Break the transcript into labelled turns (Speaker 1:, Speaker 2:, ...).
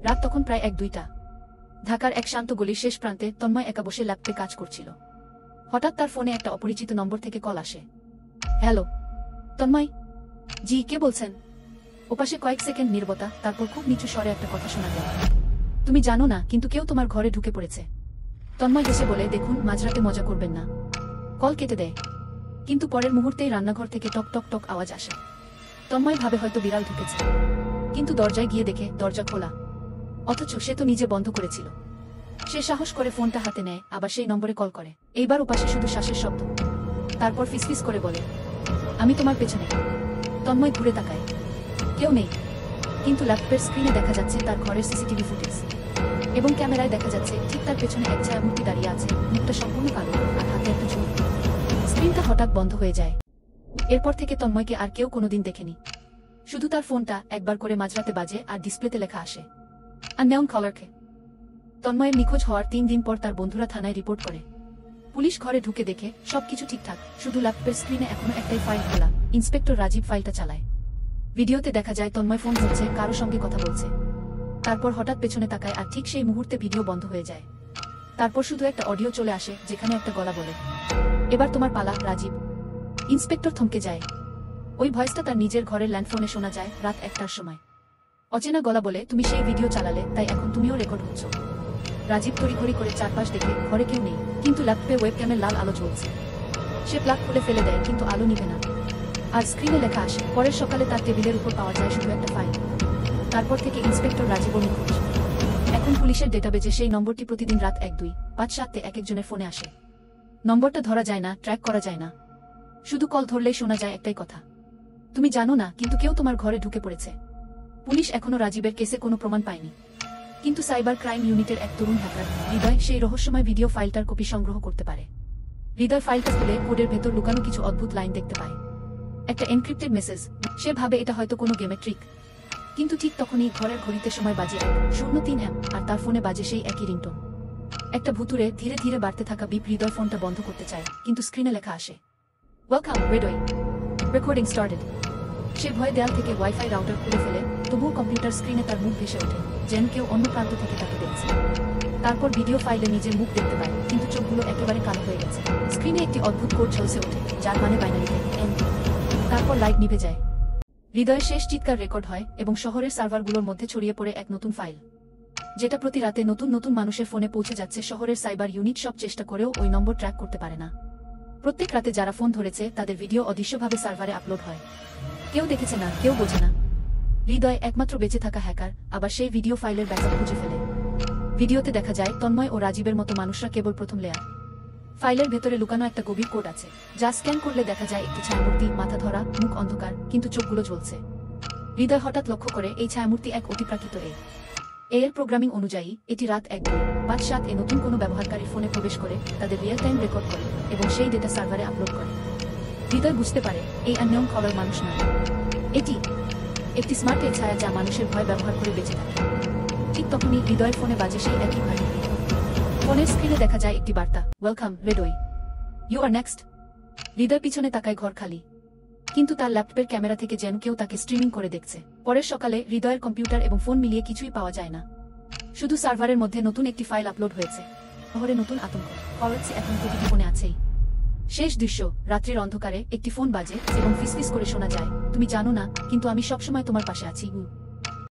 Speaker 1: রাত তখন প্রায় 1-2টা। ঢাকার এক শান্ত গলির শেষ প্রান্তে তন্ময় একা বসে ল্যাপটপে কাজ করছিল। হঠাৎ তার ফোনে একটা অপরিচিত নম্বর থেকে কল আসে। হ্যালো তন্ময়। জি, কে বলছেন? ওপাশে কয়েক সেকেন্ড নীরবতা, তারপর খুব নিচু স্বরে একটা কথা শোনা গেল। তুমি জানো না, কিন্তু কেউ তোমার ঘরে ঢুকে পড়েছে। তন্ময় হেসে বলে, দেখুন, মাঝরাতে মজা করবেন না। কল কেটে দেয়। কিন্তু পরের মুহূর্তেই রান্নাঘর থেকে টক টক টক আওয়াজ আসে। তন্ময় ভাবে হয়তো বিড়াল ঢুকেছে, কিন্তু দরজায় গিয়ে দেখে দরজা খোলা। অথচ সে তো নিজে বন্ধ করেছিল। সে সাহস করে ফোনটা হাতে নেয়, আবার সেই নম্বরে কল করে। এইবার ওপাশে শুধু শ্বাসের শব্দ। তারপর ফিসফিস করে বলে, আমি তোমার পেছনে। তন্ময় ঘুরে তাকায়। কেউ নেই, কিন্তু ল্যাপটপের স্ক্রিনে দেখা যাচ্ছে তার ঘরের সিসিটিভি ফুটেজ। এবং ক্যামেরায় দেখা যাচ্ছে ঠিক তার পেছনে এক ছায়ামূর্তি দাঁড়িয়ে আছে, মুখটা সম্পূর্ণ কালো আর হাতে একটা ঝুল। স্ক্রিনটা হঠাৎ বন্ধ হয়ে যায়। এরপর থেকে তন্ময়কে আর কেউ কোনোদিন দেখেনি। শুধু তার ফোনটা একবার করে মাঝরাতে বাজে আর ডিসপ্লেতে লেখা আসে, আননোন কলারকে। তন্ময়ের নিখোঁজ হওয়ার 3 দিন পর তার বন্ধুরা থানায় রিপোর্ট করে। পুলিশ ঘরে ঢুকে দেখে সবকিছু ঠিকঠাক, শুধু ল্যাপটপের স্ক্রিনে এখনো একটাই ফাইল খোলা। ইন্সপেক্টর রাজীব ফাইলটা চালায়। ভিডিওতে দেখা যায় তন্ময় ফোন ধরছে, কারো সঙ্গে কথা বলছে। তারপর হঠাৎ পেছনে তাকায় আর ঠিক সেই মুহূর্তে ভিডিও বন্ধ হয়ে যায়। তারপর শুধু একটা অডিও চলে আসে, যেখানে একটা গলা বলে, এবার তোমার পালা রাজীব। ইন্সপেক্টর থমকে যায়। ওই ভয়েসটা তার নিজের ঘরের ল্যান্ডফোনে শোনা যায় রাত 1টার সময়। অচেনা গলা বলে, তুমি সেই ভিডিও চালালে, তাই এখন তুমিও রেকর্ড হচ্ছ। রাজীব তড়িঘড়ি করে চারপাশ দেখে, ঘরে কেউ নেই, কিন্তু ল্যাপটপে ওয়েবক্যামের লাল আলো জ্বলছে। সে প্লাগ খুলে ফেলে দেয়, কিন্তু আলো নিভে না। আর স্ক্রিনে লেখা আসে, পরের সকালে তার টেবিলের উপর পাওয়া যায় শুধু একটা ফাইল। তারপর থেকে ইন্সপেক্টর রাজীব নিখোঁজ। এখন পুলিশের ডেটাবেজে সেই নম্বরটি প্রতিদিন রাত 1-2-5-7-এ এক একজনের ফোনে আসে। নম্বরটা ধরা যায় না, ট্র্যাক করা যায় না। শুধু কল ধরলেই শোনা যায় একটাই কথা, তুমি জানো না, কিন্তু কেউ তোমার ঘরে ঢুকে পড়েছে। পুলিশ এখনো রাজীবের কেসে কোনো প্রমাণ পায়নি, কিন্তু সাইবার ক্রাইম ইউনিটের এক তরুণ হ্যাকার হৃদয় সেই রহস্যময় ভিডিও ফাইলটার কপি সংগ্রহ করতে পারে। হৃদয় ফাইলটা খুলে কোডের ভেতর লুকানো কিছু অদ্ভুত লাইন দেখতে পায়, একটা এনক্রিপ্টেড মেসেজ। সে ভাবে এটা হয়তো কোনো গেমের ট্রিক। কিন্তু ঠিক তখনই ঘরের ঘড়িতে সময় বাজে 1:03 AM, আর তার ফোনে বাজে সেই একই রিংটোন। একটা ভুতুরে ধীরে ধীরে বাড়তে থাকা বিপ। হৃদয় ফোনটা বন্ধ করতে চায়, কিন্তু স্ক্রিনে লেখা আসে, ওয়েলকাম হৃদয়, রেকর্ডিং স্টার্টেড। সে ভয়ে দেয়াল থেকে ওয়াইফাই রাউটার খুলে ফেলে, তবুও কম্পিউটার স্ক্রিনে তার মুখ ভেসে ওঠে, যেন কেউ অন্য প্রান্ত থেকে তাকে দেখছে। তারপর ভিডিও ফাইলে নিজের মুখ দেখতে পায়, কিন্তু চোখগুলো একেবারে কালো হয়ে গেছে। স্ক্রিনে একটি অদ্ভুত কোড ঝলসে ওঠে, যার মানে বাইনারিতে এন। তারপর লাইট নিভে যায়। হৃদয়ের শেষ চিৎকার রেকর্ড হয় এবং শহরের সার্ভারগুলোর মধ্যে ছড়িয়ে পড়ে এক নতুন ফাইল, যেটা প্রতি রাতে নতুন নতুন মানুষের ফোনে পৌঁছে যাচ্ছে। শহরের সাইবার ইউনিট সব চেষ্টা করেও ওই নম্বর ট্র্যাক করতে পারে না। প্রত্যেক রাতে যারা ফোন ধরেছে তাদের ভিডিও অদৃশ্যভাবে সার্ভারে আপলোড হয়। কেউ দেখেছে না, কেউ বোঝে না। হৃদয় একমাত্র বেঁচে থাকা হ্যাকার, আবার সেই ভিডিও ফাইলের ব্যাকআপ খুঁজে ফেলে। ভিডিওতে দেখা যায় তন্ময় ও রাজীবের মতো মানুষরা কেবল প্রথম লেয়ার। ফাইলের ভেতরে লুকানো একটা গভীর কোড আছে, যা স্ক্যান করলে দেখা যায় একটি ছায়ামূর্তি, মাথা ধরা, মুখ অন্ধকার, কিন্তু চোখগুলো জ্বলছে। হৃদয় হঠাৎ লক্ষ্য করে এই ছায়ামূর্তি এক অতিপ্রাকৃত এর প্রোগ্রামিং অনুযায়ী এটি রাত 1-2-5-7-এ নতুন কোনো ব্যবহারকারীর ফোনে প্রবেশ করে, তাদের রিয়েল টাইম রেকর্ড করে এবং সেই ডেটা সার্ভারে আপলোড করে। হৃদয় বুঝতে পারে এই আননোন কলার মানুষ নয়, এটি একটি স্মার্ট ছায়া, যা মানুষের ভয় ব্যবহার করে বেঁচে থাকে। ঠিক তখনই হৃদয়ের ফোনে বাজে সেই একই ভয়। ফোনের স্ক্রিনে দেখা যায় একটি বার্তা, welcome Hriday, you are next. Hriday পিছনে তাকায়, ঘর খালি, কিন্তু তার ল্যাপটপের ক্যামেরা থেকে যেন কেউ তাকে স্ট্রিমিং করে দেখছে। পরের সকালে হৃদয়ের কম্পিউটার এবং ফোন মিলিয়ে কিছুই পাওয়া যায় না, শুধু সার্ভারের মধ্যে নতুন একটি ফাইল আপলোড হয়েছে। শহরে নতুন আতঙ্ক, খরচ এখন প্রতিটি ফোনে আছেই। শেষ দৃশ্য, রাত্রির অন্ধকারে একটি ফোন বাজে এবং ফিসফিস করে শোনা যায়, তুমি জানো না, কিন্তু আমি সবসময় তোমার পাশে আছি।